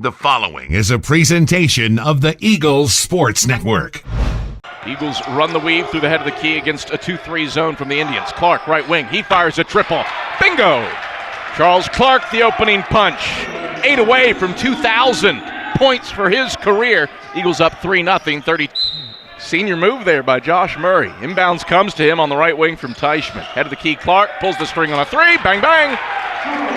The following is a presentation of the Eagles Sports Network. Eagles run the weave through the head of the key against a 2-3 zone from the Indians. Clark, right wing, he fires a triple. Bingo! Charles Clark, the opening punch. 8 away from 2,000 points for his career. Eagles up 3-0, 30. Senior move there by Josh Murray. Inbounds comes to him on the right wing from Teichman. Head of the key, Clark pulls the string on a three. Bang, bang!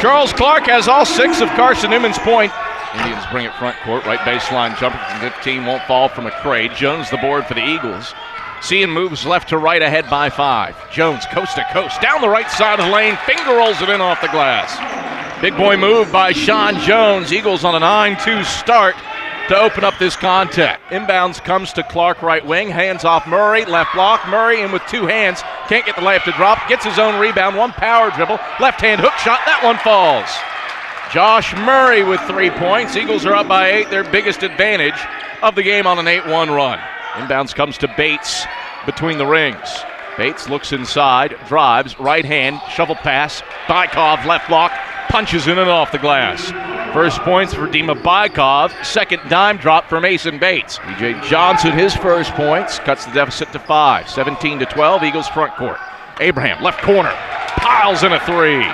Charles Clark has all 6 of Carson-Newman's points. Indians bring it front court. Right baseline jumper from 15 won't fall from McCray. Jones the board for the Eagles. Cian moves left to right ahead by 5. Jones coast to coast down the right side of the lane. Finger rolls it in off the glass. Big boy move by Sean Jones. Eagles on a 9-2 start to open up this contest. Inbounds comes to Clark right wing. Hands off Murray. Left block. Murray in with 2 hands. Can't get the layup to drop. Gets his own rebound. 1 power dribble. Left hand hook shot. That one falls. Josh Murray with 3 points. Eagles are up by 8, their biggest advantage of the game on an 8-1 run. Inbounds comes to Bates between the rings. Bates looks inside, drives, right hand, shovel pass. Bykov left block, punches in and off the glass. First points for Dima Bykov, second dime drop for Mason Bates. E.J. Johnson, his first points, cuts the deficit to 5. 17-12, Eagles front court. Abraham, left corner, piles in a 3.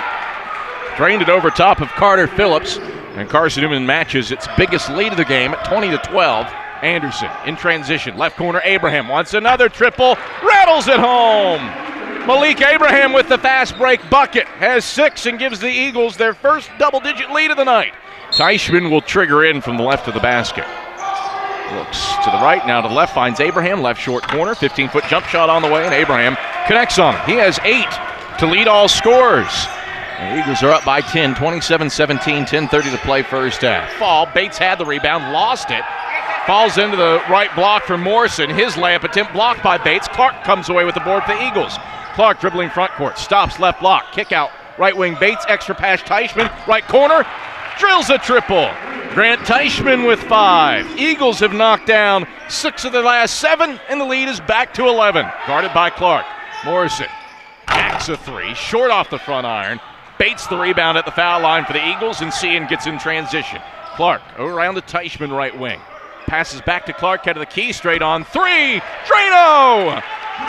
Drained it over top of Carter Phillips, and Carson-Newman matches its biggest lead of the game at 20-12. Anderson in transition, left corner. Abraham wants another triple, rattles it home. Malik Abraham with the fast break bucket has 6 and gives the Eagles their first double-digit lead of the night. Teichman will trigger in from the left of the basket. Looks to the right, now to the left, finds Abraham, left short corner, 15-foot jump shot on the way, and Abraham connects on it. He has 8 to lead all scorers. The Eagles are up by 10, 27-17, 10:30 to play first half. Fall, Bates had the rebound, lost it. Falls into the right block for Morrison. His layup attempt blocked by Bates. Clark comes away with the board for the Eagles. Clark dribbling front court, stops left block, kick out, right wing Bates, extra pass Teichman, right corner, drills a triple. Grant Teichman with 5. Eagles have knocked down 6 of their last 7, and the lead is back to 11. Guarded by Clark. Morrison jacks a 3, short off the front iron. Bates the rebound at the foul line for the Eagles, and Cian gets in transition. Clark around the Teichman right wing. Passes back to Clark, head of the key, straight on 3. Drano!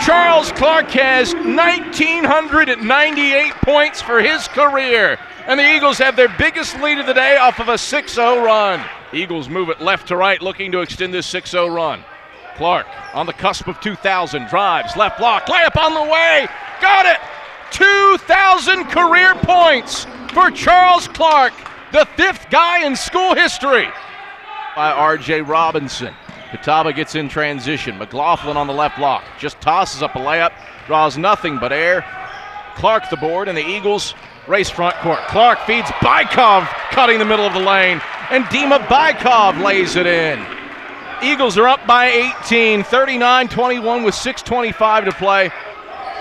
Charles Clark has 1,998 points for his career, and the Eagles have their biggest lead of the day off of a 6-0 run. Eagles move it left to right, looking to extend this 6-0 run. Clark on the cusp of 2,000, drives, left block, layup on the way, got it! 2,000 career points for Charles Clark, the 5th guy in school history. By R.J. Robinson. Catawba gets in transition. McLaughlin on the left block. Just tosses up a layup. Draws nothing but air. Clark the board, and the Eagles race front court. Clark feeds Bykov, cutting the middle of the lane. And Dima Bykov lays it in. Eagles are up by 18, 39-21 with 6:25 to play.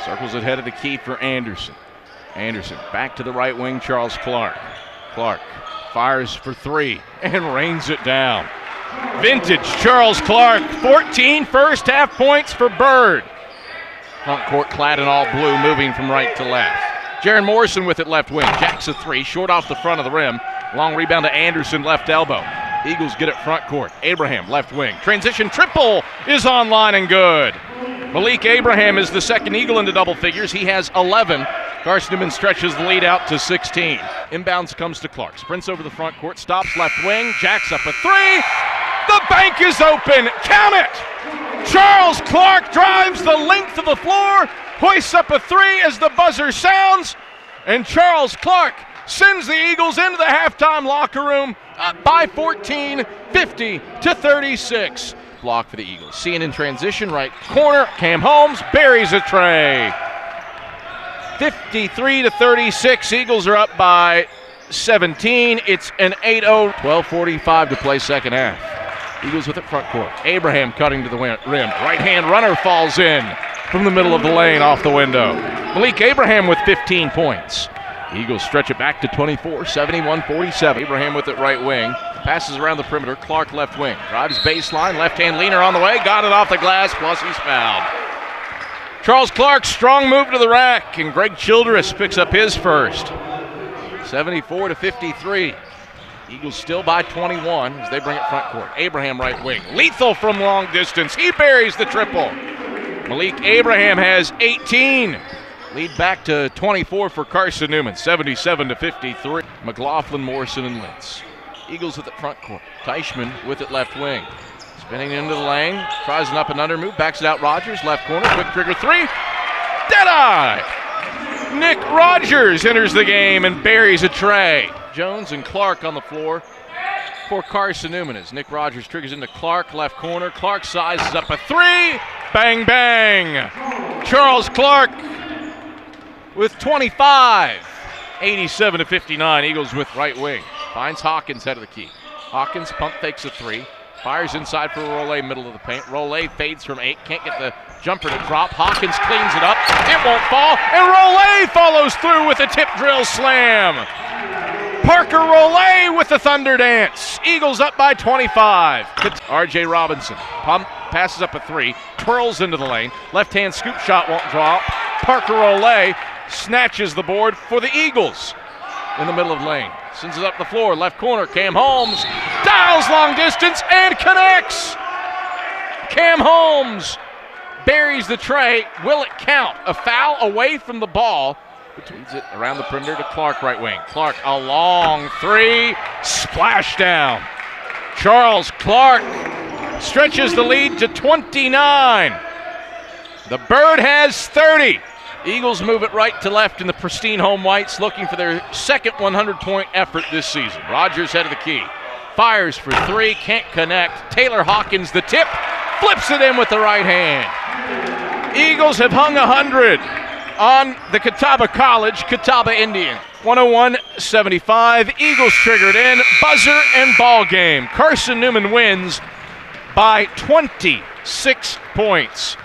Circles it head of the key for Anderson. Anderson back to the right wing, Charles Clark. Clark fires for 3 and rains it down. Vintage Charles Clark, 14 first half points for Bird. Front court clad in all blue, moving from right to left. Jaron Morrison with it left wing. Jacks a 3, short off the front of the rim. Long rebound to Anderson, left elbow. Eagles get it front court. Abraham, left wing. Transition triple is online and good. Malik Abraham is the second Eagle into double figures. He has 11. Carson-Newman stretches the lead out to 16. Inbounds comes to Clark. Sprints over the front court. Stops left wing. Jacks up a 3. The bank is open. Count it. Charles Clark drives the length of the floor. Hoists up a 3 as the buzzer sounds. And Charles Clark sends the Eagles into the halftime locker room up by 14, 50-36. Block for the Eagles. Cian in transition, right corner. Cam Holmes buries a tray. 53-36. Eagles are up by 17. It's an 8-0. 12:45 to play second half. Eagles with it front court. Abraham cutting to the rim. Right hand runner falls in from the middle of the lane off the window. Malik Abraham with 15 points. Eagles stretch it back to 24, 71-47. Abraham with it right wing. Passes around the perimeter. Clark left wing. Drives baseline. Left-hand leaner on the way. Got it off the glass, plus he's fouled. Charles Clark, strong move to the rack, and Greg Childress picks up his first. 74-53. Eagles still by 21 as they bring it front court. Abraham right wing. Lethal from long distance. He buries the triple. Malik Abraham has 18. Lead back to 24 for Carson-Newman, 77-53. McLaughlin, Morrison, and Lentz. Eagles at the front court. Teichman with it left wing. Spinning into the lane. Tries an up and under move. Backs it out Rogers. Left corner. Quick trigger three. Deadeye! Nick Rogers enters the game and buries a tray. Jones and Clark on the floor for Carson-Newman as Nick Rogers triggers into Clark. Left corner. Clark sizes up a three. Bang, bang. Charles Clark with 25. 87-59. Eagles with right wing. Finds Hawkins head of the key. Hawkins pump fakes a three. Fires inside for Rollet, middle of the paint. Rollet fades from 8. Can't get the jumper to drop. Hawkins cleans it up. It won't fall. And Rollet follows through with a tip drill slam. Parker Rollet with the Thunder Dance. Eagles up by 25. R.J. Robinson pump, passes up a three. Twirls into the lane. Left-hand scoop shot won't drop. Parker Rollet snatches the board for the Eagles in the middle of lane. Sends it up the floor. Left corner. Cam Holmes dials long distance and connects. Cam Holmes buries the tray. Will it count? A foul away from the ball. Betweens it around the perimeter to Clark right wing. Clark a long three. Splashdown. Charles Clark stretches the lead to 29. The Bird has 30. Eagles move it right to left in the pristine home whites, looking for their second 100-point effort this season. Rogers head of the key. Fires for three, can't connect. Taylor Hawkins the tip, flips it in with the right hand. Eagles have hung 100 on the Catawba College, Catawba Indians. 101-75, Eagles triggered in, buzzer and ball game. Carson-Newman wins by 26 points.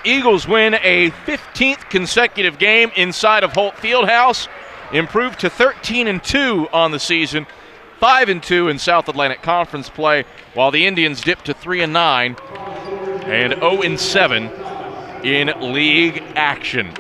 Eagles win a 15th consecutive game inside of Holt Fieldhouse, improved to 13-2 on the season, 5-2 in South Atlantic Conference play, while the Indians dipped to 3-9 and 0-7 in league action.